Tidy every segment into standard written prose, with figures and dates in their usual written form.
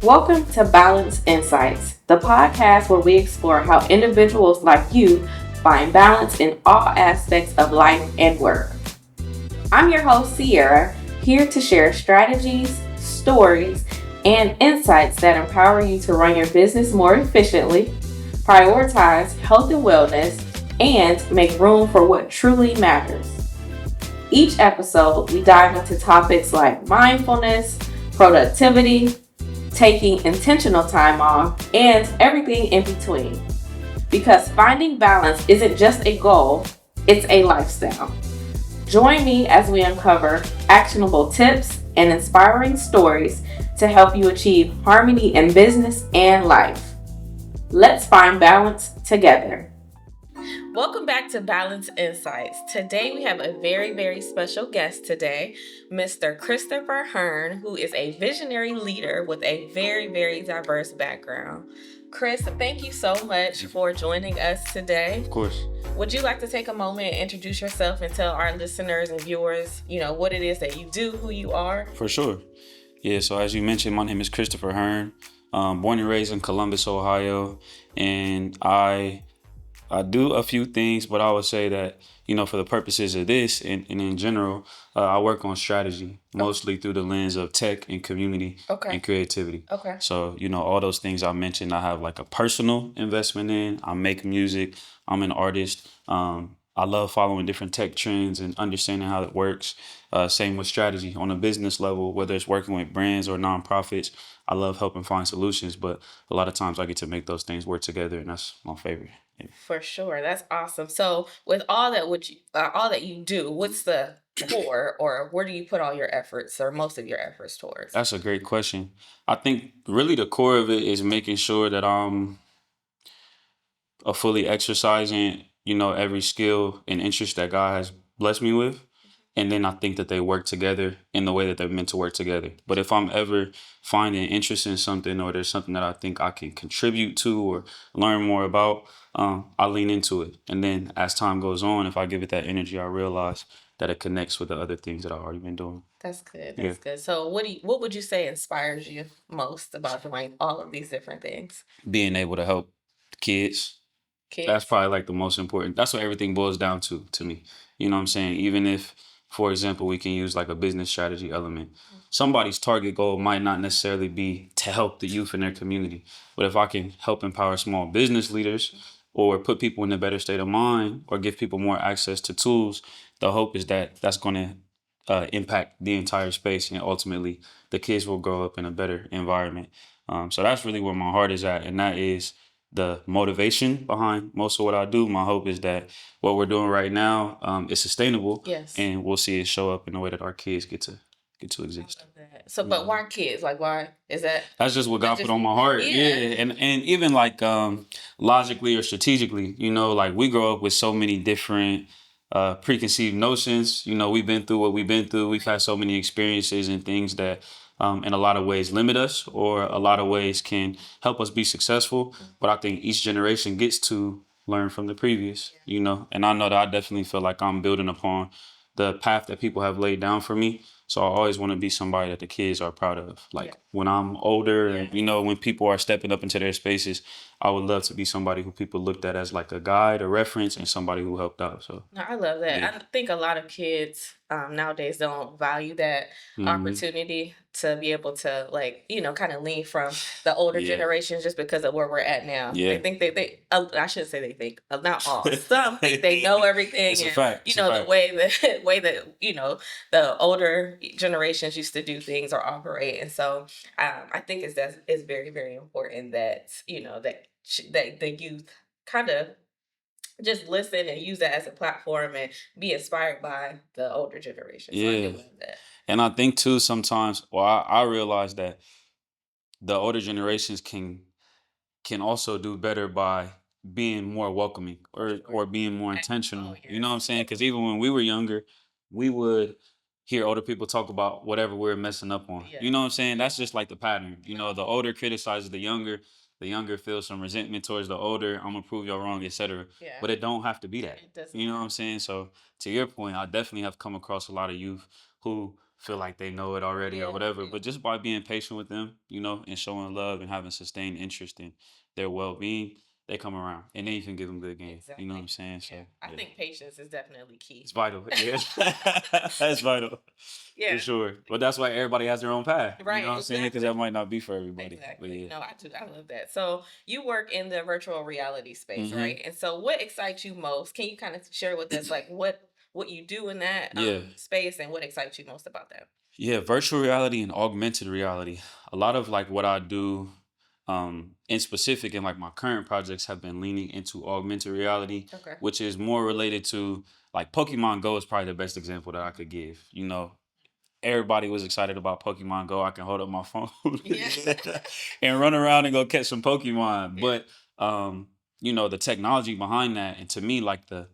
Welcome to Balance Insights, the podcast where we explore how individuals like you find balance in all aspects of life and work. I'm your host, Sierra, here to share strategies, stories, and insights that empower you to run your business more efficiently, prioritize health and wellness, and make room for what truly matters. Each episode, we dive into topics like mindfulness, productivity, taking intentional time off, and everything in between. Because finding balance isn't just a goal, it's a lifestyle. Join me as we uncover actionable tips and inspiring stories to help you achieve harmony in business and life. Let's find balance together. Welcome back to Balance Insights. Today we have a very special guest today, Mr. Christopher Hearn, who is a visionary leader with a very diverse background. Chris, thank you so much for joining us today. Of course. Would you like to take a moment and introduce yourself and tell our listeners and viewers, what it is that you do, who you are? For sure. Yeah, so as you mentioned, my name is Christopher Hearn. Born and raised in Columbus, Ohio, and I do a few things, but I would say that, for the purposes of this and in general, I work on strategy, mostly through the lens of tech and community and creativity. Okay. So, all those things I mentioned, I have like a personal investment in. I make music. I'm an artist. I love following different tech trends and understanding how it works. Same with strategy on a business level, whether it's working with brands or nonprofits. I love helping find solutions, but a lot of times I get to make those things work together, and that's my favorite. Yeah. For sure, that's awesome. So, with all that you do, what's the core, or where do you put all your efforts, or most of your efforts towards? That's a great question. I think really the core of it is making sure that I'm fully exercising, every skill and interest that God has blessed me with. And then I think that they work together in the way that they're meant to work together. But if I'm ever finding interest in something, or there's something that I think I can contribute to or learn more about, I lean into it. And then as time goes on, if I give it that energy, I realize that it connects with the other things that I've already been doing. That's good. Yeah. That's good. So, what would you say inspires you most about doing all of these different things? Being able to help kids. That's Kids. probably like the most important. That's what everything boils down to me. You know what I'm saying? Even if, for example, we can use like a business strategy element. Somebody's target goal might not necessarily be to help the youth in their community. But if I can help empower small business leaders or put people in a better state of mind or give people more access to tools, the hope is that that's going to impact the entire space, and ultimately the kids will grow up in a better environment. So that's really where my heart is at, and that is the motivation behind most of what I do. My hope is that what we're doing right now is sustainable, Yes. and we'll see it show up in the way that our kids get to I exist. love that. So, but why kids? Like, why is that? That's just what God Just- put on my heart. yeah. Yeah. And even like logically or strategically, like we grow up with so many different preconceived notions. We've been through what we've been through. We've had so many experiences and things that in a lot of ways limit us, or a lot of ways can help us be successful. But I think each generation gets to learn from the previous, and I know that I definitely feel like I'm building upon the path that people have laid down for me. So I always want to be somebody that the kids are proud of. Like when I'm older, and when people are stepping up into their spaces, I would love to be somebody who people looked at as like a guide, a reference, and somebody who helped out. So No, I love that. yeah. I think a lot of kids nowadays don't value that opportunity to be able to, like, kind of lean from the older Yeah. generations just because of where we're at now. Yeah. They think I shouldn't say they think, not all. Some think they know everything. It's a and, fact. It's a the fact. way that, the older generations used to do things or operate. And so I think it's very important that, that the youth kind of just listen and use that as a platform and be inspired by the older generation. So I do Yeah. love that. And I think too sometimes, well, I realize that the older generations can also do better by being more welcoming, or being more intentional. You know what I'm saying? Because even when we were younger, we would hear older people talk about whatever we're messing up on. Yeah. You know what I'm saying? That's just like the pattern. The older criticizes the younger feels some resentment towards the older. I'm gonna prove y'all wrong, etc. Yeah. But it don't have to be that. It doesn't You know what I'm saying? So to your point, I definitely have come across a lot of youth who feel like they know it already or whatever. But just by being patient with them, and showing love and having sustained interest in their well being, they come around, and then you can give them good game. Exactly. You know what I'm saying? So I think patience is definitely key. it's vital. Yeah, that's vital. For sure. But that's why everybody has their own path. Right. You know what I'm saying? Because that might not be for everybody. Exactly. No, I do. I love that. So you work in the virtual reality space, right? And so what excites you most? Can you kind of share with us like what you do in that space and what excites you most about that? Yeah, virtual reality and augmented reality. A lot of like what I do in specific in like my current projects have been leaning into augmented reality, Okay. which is more related to like Pokemon Go is probably the best example that I could give. Everybody was excited about Pokemon Go. I can hold up my phone and run around and go catch some Pokemon. But the technology behind that, and to me, like the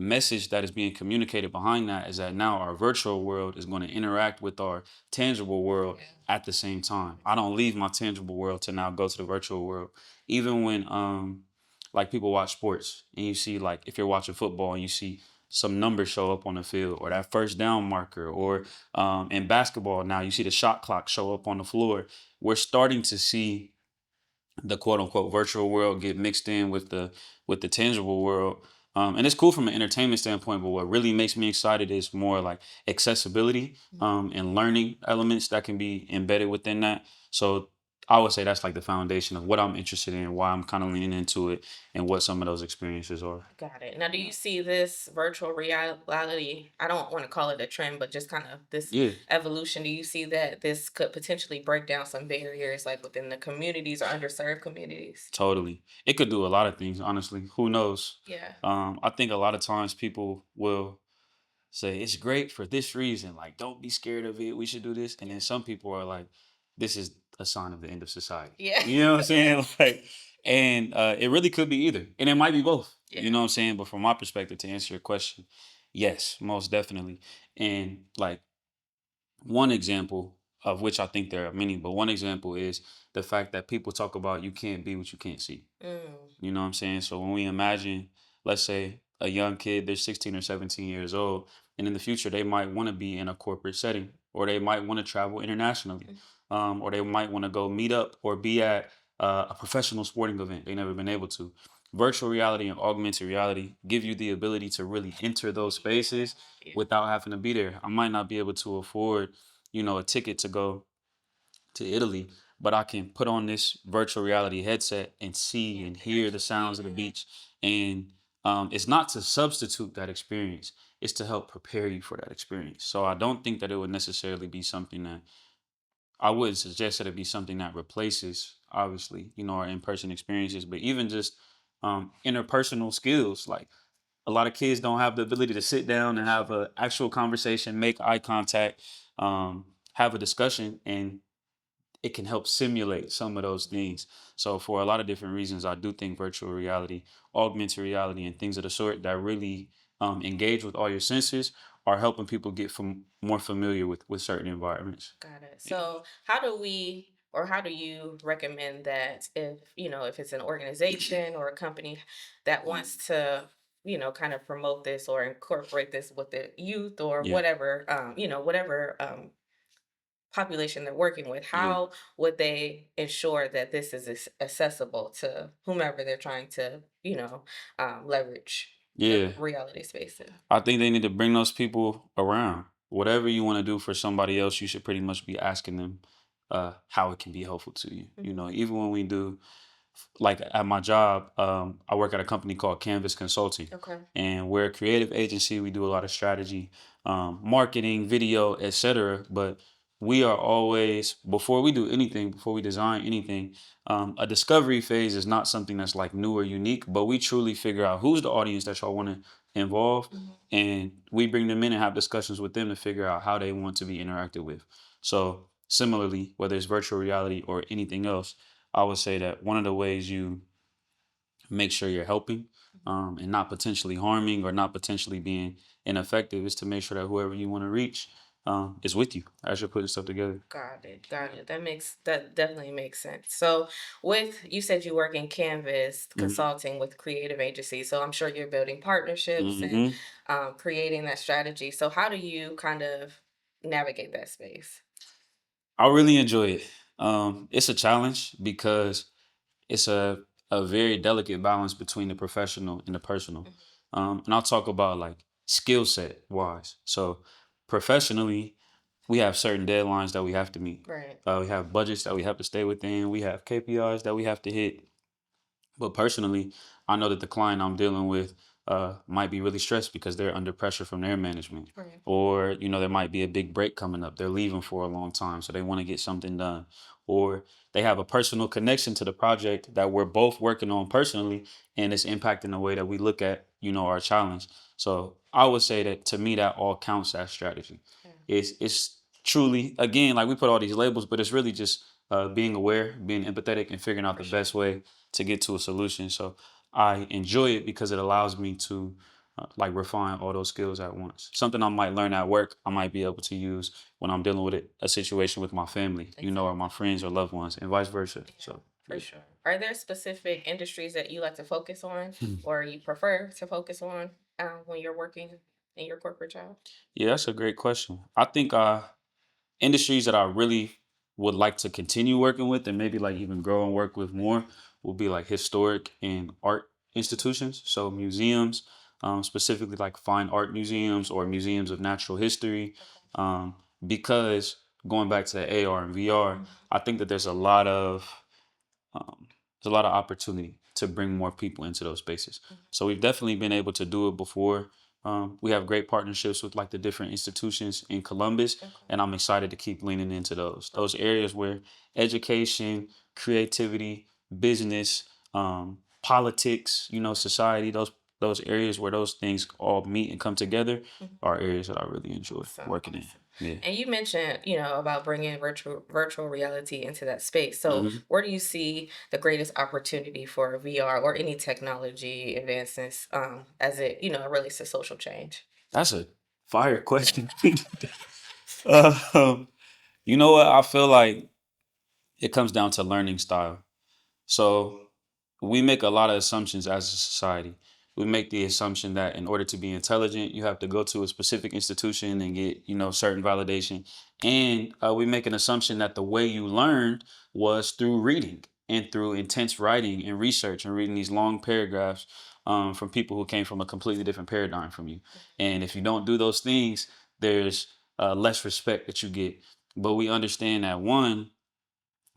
message that is being communicated behind that is that now our virtual world is going to interact with our tangible world at the same time. I don't leave my tangible world to now go to the virtual world. Even when like people watch sports and you see like if you're watching football and you see some numbers show up on the field or that first down marker or in basketball now you see the shot clock show up on the floor. We're starting to see the quote unquote virtual world get mixed in with the tangible world. And it's cool from an entertainment standpoint, but what really makes me excited is more like accessibility and learning elements that can be embedded within that. So I would say that's like the foundation of what I'm interested in, why I'm kind of leaning into it, and what some of those experiences are. Got it. Now, do you see this virtual reality? I don't want to call it a trend, but just kind of this evolution. Do you see that this could potentially break down some barriers, like within the communities or underserved communities? Totally. It could do a lot of things, honestly. Who knows? Yeah. I think a lot of times people will say it's great for this reason. Like, don't be scared of it. We should do this. And then some people are like, this is a sign of the end of society. Yeah. You know what I'm saying? Like, and it really could be either. And it might be both. Yeah. You know what I'm saying? But from my perspective, to answer your question, yes, most definitely. And like one example of which I think there are many, but one example is the fact that people talk about you can't be what you can't see. You know what I'm saying? So when we imagine, let's say, a young kid, they're 16 or 17 years old, and in the future they might want to be in a corporate setting, or they might want to travel internationally, or they might want to go meet up or be at a professional sporting event they've never been able to. Virtual reality and augmented reality give you the ability to really enter those spaces without having to be there. I might not be able to afford, a ticket to go to Italy, but I can put on this virtual reality headset and see and hear the sounds of the beach. And it's not to substitute that experience, it's to help prepare you for that experience. So I don't think that it would necessarily be something that I would suggest that it be something that replaces, obviously, our in person experiences, but even just interpersonal skills. Like a lot of kids don't have the ability to sit down and have an actual conversation, make eye contact, have a discussion, and it can help simulate some of those things. So for a lot of different reasons, I do think virtual reality, augmented reality, and things of the sort that really engage with all your senses are helping people get more familiar with certain environments. Got it. So how do we or how do you recommend that if it's an organization or a company that wants to, kind of promote this or incorporate this with the youth or whatever, whatever population they're working with, how would they ensure that this is accessible to whomever they're trying to, leverage the reality space in? I think they need to bring those people around. Whatever you want to do for somebody else, you should pretty much be asking them how it can be helpful to you. Even when we do, like at my job, I work at a company called Canvas Consulting. Okay. And we're a creative agency. We do a lot of strategy, marketing, video, etc. But we are always, before we do anything, before we design anything, a discovery phase is not something that's like new or unique, but we truly figure out who's the audience that y'all want to involve. And we bring them in and have discussions with them to figure out how they want to be interacted with. So similarly, whether it's virtual reality or anything else, I would say that one of the ways you make sure you're helping and not potentially harming or not potentially being ineffective is to make sure that whoever you want to reach is with you as you're putting stuff together. Got it. Got it. That definitely makes sense. So you said you work in Canvas consulting with creative agencies. So I'm sure you're building partnerships and creating that strategy. So how do you kind of navigate that space? I really enjoy it. It's a challenge because it's a very delicate balance between the professional and the personal. And I'll talk about like skill set wise. So professionally, we have certain deadlines that we have to meet. Right. We have budgets that we have to stay within. We have KPIs that we have to hit. But personally, I know that the client I'm dealing with might be really stressed because they're under pressure from their management. Right. Or, there might be a big break coming up. They're leaving for a long time, so they want to get something done. Or they have a personal connection to the project that we're both working on personally, and it's impacting the way that we look at, our challenge. So I would say that to me, that all counts as strategy. Yeah. It's truly, again, like we put all these labels, but it's really just being aware, being empathetic, and figuring out For the sure. best way to get to a solution. So I enjoy it because it allows me to like refine all those skills at once. Something I might learn at work, I might be able to use when I'm dealing with a situation with my family, or my friends or loved ones, and vice versa. Yeah, So for yeah. sure. Are there specific industries that you like to focus on or you prefer to focus on when you're working in your corporate job? Yeah, that's a great question. I think industries that I really would like to continue working with and maybe like even grow and work with more will be like historic and art institutions. So museums, specifically like fine art museums or museums of natural history. Um, because going back to the AR and VR, I think that um, there's a lot of opportunity to bring more people into those spaces. So we've definitely been able to do it before. We have great partnerships with like the different institutions in Columbus, and I'm excited to keep leaning into those areas where education, creativity, business, politics, society, those areas where those things all meet and come together are areas that I really enjoy working in. Yeah. And you mentioned, about bringing virtual reality into that space. So, Mhm. where do you see the greatest opportunity for VR or any technology advances as it relates to social change? That's a fire question. um, you know what? I feel like it comes down to learning style. So we make a lot of assumptions as a society. We make the assumption that in order to be intelligent, you have to go to a specific institution and get, certain validation. And we make an assumption that the way you learned was through reading and through intense writing and research and reading these long paragraphs from people who came from a completely different paradigm from you. And if you don't do those things, there's less respect that you get. But we understand that one,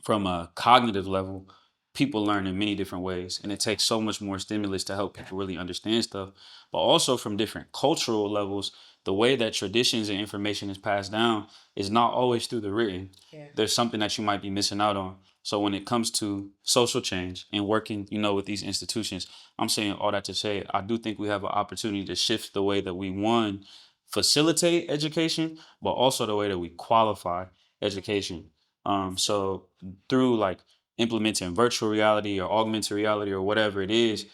from a cognitive level, people learn in many different ways, and it takes so much more stimulus to help people really understand stuff. But also from different cultural levels, the way that traditions and information is passed down is not always through the written. Yeah. There's something that you might be missing out on. So when it comes to social change and working, with these institutions, I'm saying all that to say I do think we have an opportunity to shift the way that we facilitate education, but also the way that we qualify education. So through like implementing virtual reality or augmented reality or whatever it is,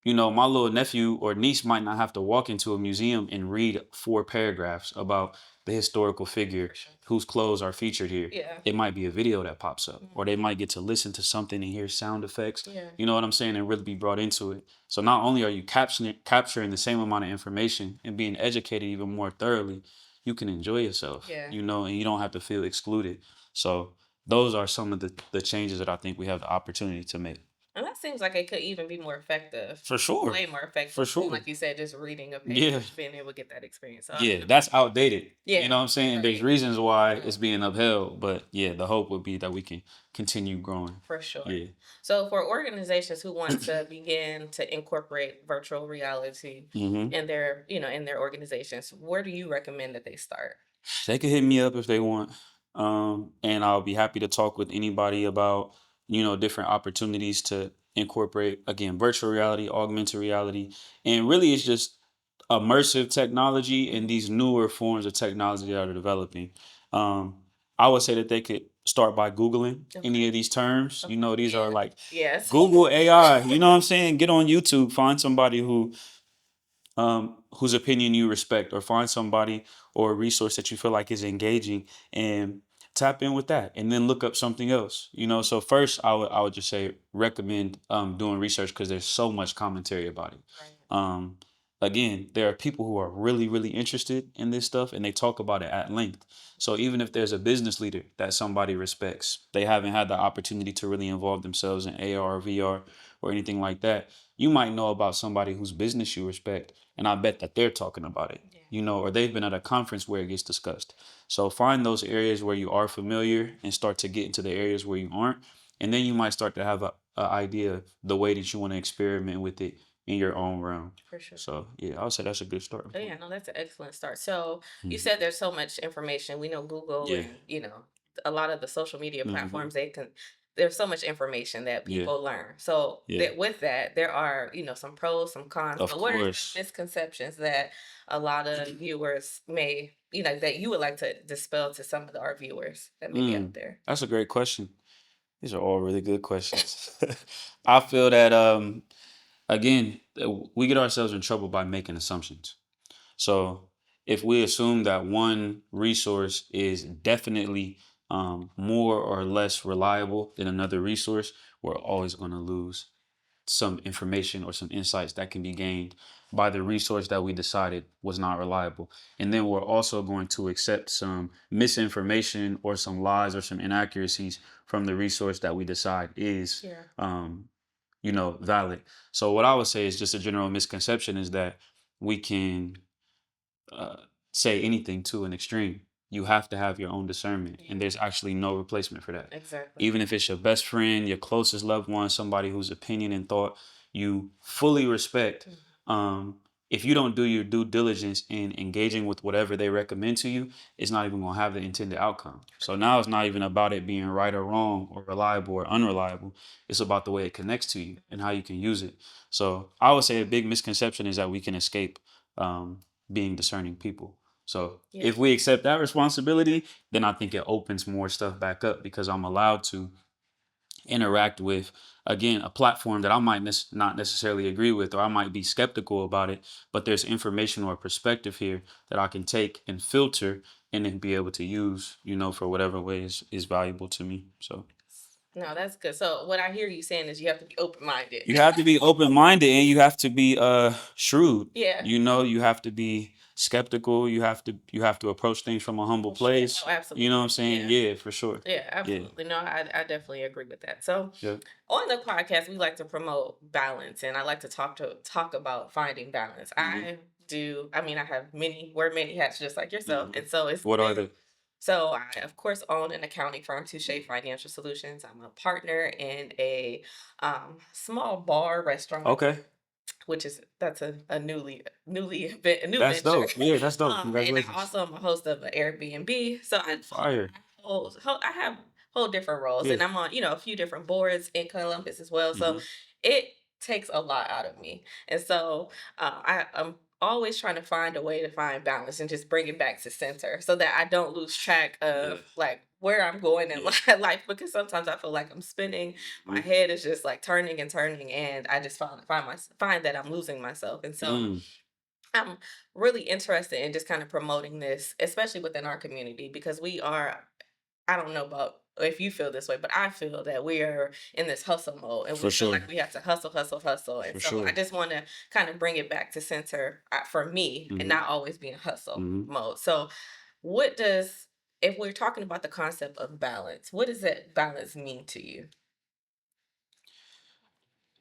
my little nephew or niece might not have to walk into a museum and read 4 paragraphs about the historical figure whose clothes are featured here. Yeah. It might be a video that pops up, or they might get to listen to something and hear sound effects. Yeah. You know what I'm saying? And really be brought into it. So not only are you capturing the same amount of information and being educated even more thoroughly, you can enjoy yourself. Yeah. And you don't have to feel excluded. So those are some of the changes that I think we have the opportunity to make. And that seems like it could even be more effective. For sure. Way more effective. For sure. Like you said, just reading a Yeah. page, being able to get that experience. So Yeah, that's outdated. Yeah. You know what I'm saying? There's Right. reasons why it's being upheld, but yeah, the hope would be that we can continue growing. For sure. Yeah. So for organizations who want to begin to incorporate virtual reality hmm in their organizations, where do you recommend that they start? They can hit me up if they want. And I'll be happy to talk with anybody about, different opportunities to incorporate, again, virtual reality, augmented reality. And really, it's just immersive technology and these newer forms of technology that are developing. Um, I would say that they could start by Googling any of these terms. These are like Yes. Google AI. You know what I'm saying? Get on YouTube, find somebody whose opinion you respect, or find somebody or a resource that you feel like is engaging, and tap in with that, and then look up something else. So first I would just say recommend doing research because there's so much commentary about it. Right. again, there are people who are really, really interested in this stuff and they talk about it at length. So even if there's a business leader that somebody respects, they haven't had the opportunity to really involve themselves in AR or VR or anything like that. You might know about somebody whose business you respect, and I bet that they're talking about it, or they've been at a conference where it gets discussed. So find those areas where you are familiar and start to get into the areas where you aren't. And then you might start to have a idea of the way that you want to experiment with it in your own realm. For sure. So yeah, I would say that's a good start. Oh, yeah, no, that's an excellent start. So you said there's so much information. We know Google Yeah. and, a lot of the social media Mhm. platforms, there's so much information that Yeah. people learn. So Yeah. that with that, there are, some pros, some cons. Of But what are some course. misconceptions that a lot of viewers may, that you would like to dispel to some of our viewers that may be out there? That's a great question. These are all really good questions. I feel that again, we get ourselves in trouble by making assumptions. So if we assume that one resource is definitely more or less reliable than another resource, we're always going to lose some information or some insights that can be gained by the resource that we decided was not reliable. And then we're also going to accept some misinformation or some lies or some inaccuracies from the resource that we decide is valid. So what I would say is just a general misconception is that we can uh, say anything to an extreme. You have to have your own discernment, and there's actually no replacement for that. Exactly. Even if it's your best friend, your closest loved one, somebody whose opinion and thought you fully respect, if you don't do your due diligence in engaging with whatever they recommend to you, it's not even going to have the intended outcome. So now it's not even about it being right or wrong or reliable or unreliable. It's about the way it connects to you and how you can use it. So I would say a big misconception is that we can escape being discerning people. So if we accept that responsibility, then I think it opens more stuff back up because I'm allowed to interact with, again, a platform that I might not necessarily agree with, or I might be skeptical about it, but there's information or perspective here that I can take and filter and then be able to use, for whatever way is valuable to me. So No, that's good. So what I hear you saying is you have to be open minded. you have to be open minded and you have to be shrewd. Yeah. You have to be skeptical. You have to approach things from a humble place. Oh, absolutely. You know what I'm saying? Yeah, for sure. Yeah, absolutely. No, I definitely agree with that. So Yeah. on the podcast, we like to promote balance, and I like to talk about finding balance. I do. I mean, I have wear many hats just like yourself, and so it's What are they? So I, of course, own an accounting firm, Touche Financial Solutions. I'm a partner in a small bar restaurant. Okay. Which is that's a a new That's venture. dope. Yeah, that's dope. And I Congratulations. also am a host of an Airbnb. So Fire. I have whole different roles, and Yeah. I'm on a few different boards in Columbus as well. So it takes a lot out of me, and so I'm always trying to find a way to find balance and just bring it back to center so that I don't lose track of like where I'm going in life, because sometimes I feel like I'm spinning, my head is just like turning and turning, and I just find that I'm losing myself. And so I'm really interested in just kind of promoting this, especially within our community, because I don't know about if you feel this way, but I feel that we are in this hustle mode, and we For feel like sure. we have to hustle, hustle, hustle. And For so I sure. just want to kind of bring it back to center for me and not always be in hustle mode. So, what does, if we're talking about the concept of balance, what does that balance mean to you?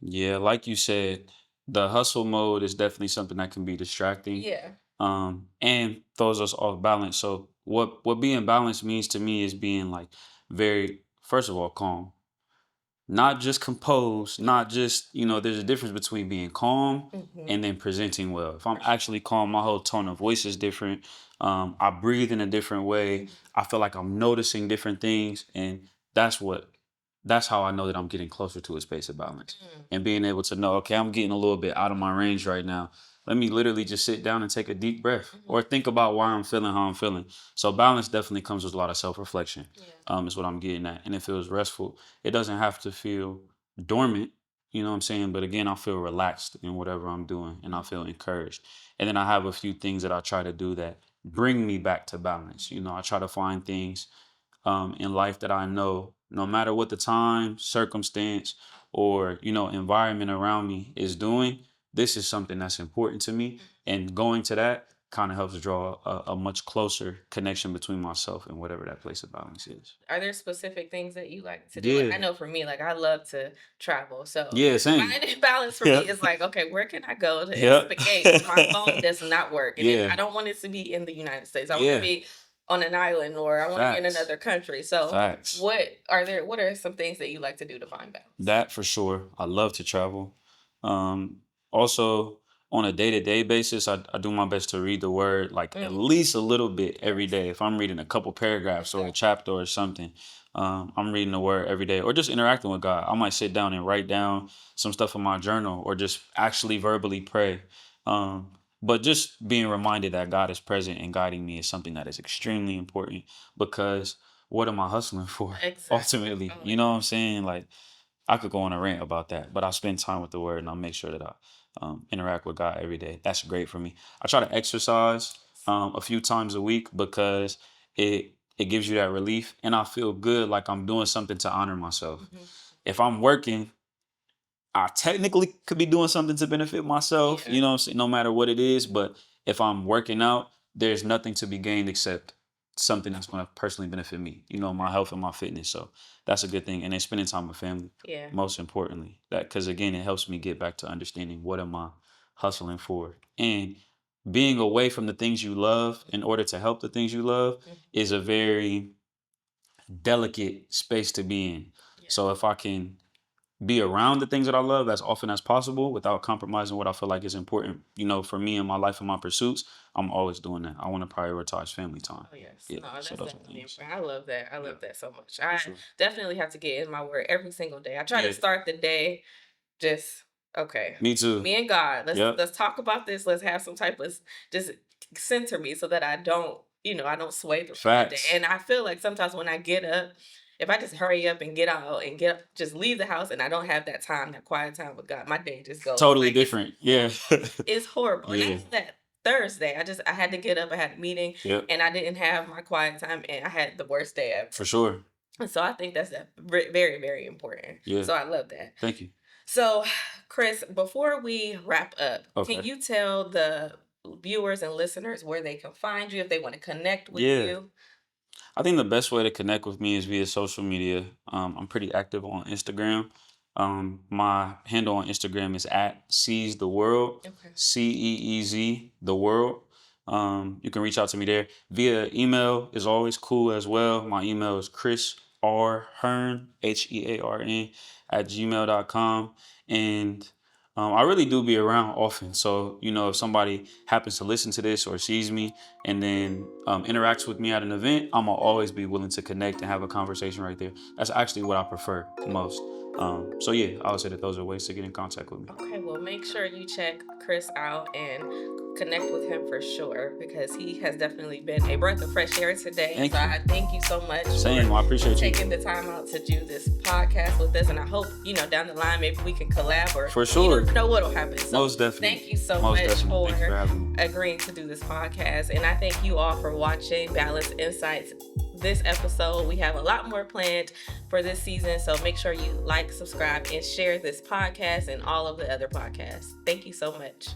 Yeah, like you said, the hustle mode is definitely something that can be distracting. Yeah. And throws us off balance. So what being balanced means to me is being like very, first of all, calm. Not just composed, not just, there's a difference between being calm and then presenting well. If I'm actually calm, my whole tone of voice is different. I breathe in a different way. I feel like I'm noticing different things. And that's how I know that I'm getting closer to a space of balance. And being able to know, okay, I'm getting a little bit out of my range right now. Let me literally just sit down and take a deep breath or think about why I'm feeling how I'm feeling. So balance definitely comes with a lot of self-reflection. Is what I'm getting at. And it feels restful. It doesn't have to feel dormant, you know what I'm saying? But again, I feel relaxed in whatever I'm doing and I feel encouraged. And then I have a few things that I try to do that bring me back to balance. I try to find things in life that I know, no matter what the time, circumstance, or environment around me is doing, this is something that's important to me. And going to that kind of helps draw a much closer connection between myself and whatever that place of balance is. Are there specific things that you like to do? Yeah. Like, I know for me, like I love to travel. So Yeah, same. finding balance for Yeah. me is like, okay, where can I go to Yeah. escape? My phone does not work. And Yeah. I don't want it to be in the United States. I want Yeah. to be on an island, or I want to be in Facts. another country. So Facts. what are some things that you like to do to find balance? That for sure. I love to travel. Also, on a day-to-day basis, I do my best to read the word like at least a little bit every day. If I'm reading a couple paragraphs or a chapter or something, I'm reading the word every day or just interacting with God. I might sit down and write down some stuff in my journal or just actually verbally pray. But just being reminded that God is present and guiding me is something that is extremely important, because what am I hustling for? Exactly. Ultimately? Oh, You know what I'm saying? Like, I could go on a rant about that, but I spend time with the word and I make sure that I interact with God every day. That's great for me. I try to exercise a few times a week because it gives you that relief, and I feel good, like I'm doing something to honor myself. If I'm working, I technically could be doing something to benefit myself, Yeah. you know what I'm saying, no matter what it is. But if I'm working out, there's nothing to be gained except something that's going to personally benefit me, you know, my health and my fitness. So that's a good thing. And then spending time with family, Yeah. most importantly, that, because again, it helps me get back to understanding what am I hustling for. And being away from the things you love in order to help the things you love is a very delicate space to be in. Yeah. So if I can be around the things that I love as often as possible without compromising what I feel like is important, you know, for me in my life and my pursuits, I'm always doing that. I want to prioritize family time. Oh yes, Yeah, no, that's so those are definitely things. important. I love that. I love Yeah. that so much. I sure. definitely have to get in my word every single day. I try Yeah. to start the day just okay. Me too. Me and God. Yep. Let's talk about this. Let's have some type of just center me so that I don't, I don't sway throughout the day. Facts. And I feel like sometimes when I get up, if I just hurry up and get out and just leave the house and I don't have that time, that quiet time with God, my day just goes Totally like, different. Yeah. it's horrible. Yeah. And that's that Thursday. I had to get up, I had a meeting, Yep. and I didn't have my quiet time, and I had the worst day ever. For sure. And so I think that's very, very important. Yeah. So I love that. Thank you. So, Chris, before we wrap up, Okay. can you tell the viewers and listeners where they can find you if they want to connect with Yeah. you? I think the best way to connect with me is via social media. I'm pretty active on Instagram. My handle on Instagram is at Seize the World. Okay. CEEZ the World. You can reach out to me there. Via email is always cool as well. My email is Chris R Hearn, HEARN @gmail.com. And I really do be around often. So, you know, if somebody happens to listen to this or sees me and then interacts with me at an event, I'm going to always be willing to connect and have a conversation right there. That's actually what I prefer most. So, yeah, I would say that those are ways to get in contact with me. Okay, well, make sure you check Chris out and connect with him for sure, because he has definitely been a breath of fresh air today. I thank you so much Same, I appreciate you taking the time out to do this podcast with us, and I hope down the line maybe we can collab, or for sure. You know what'll happen. So most definitely. Thank you so much for having me. agreeing to do this podcast, and I thank you all for watching Balanced Insights. This episode, we have a lot more planned for this season, so make sure you like, subscribe, and share this podcast and all of the other podcasts. Thank you so much.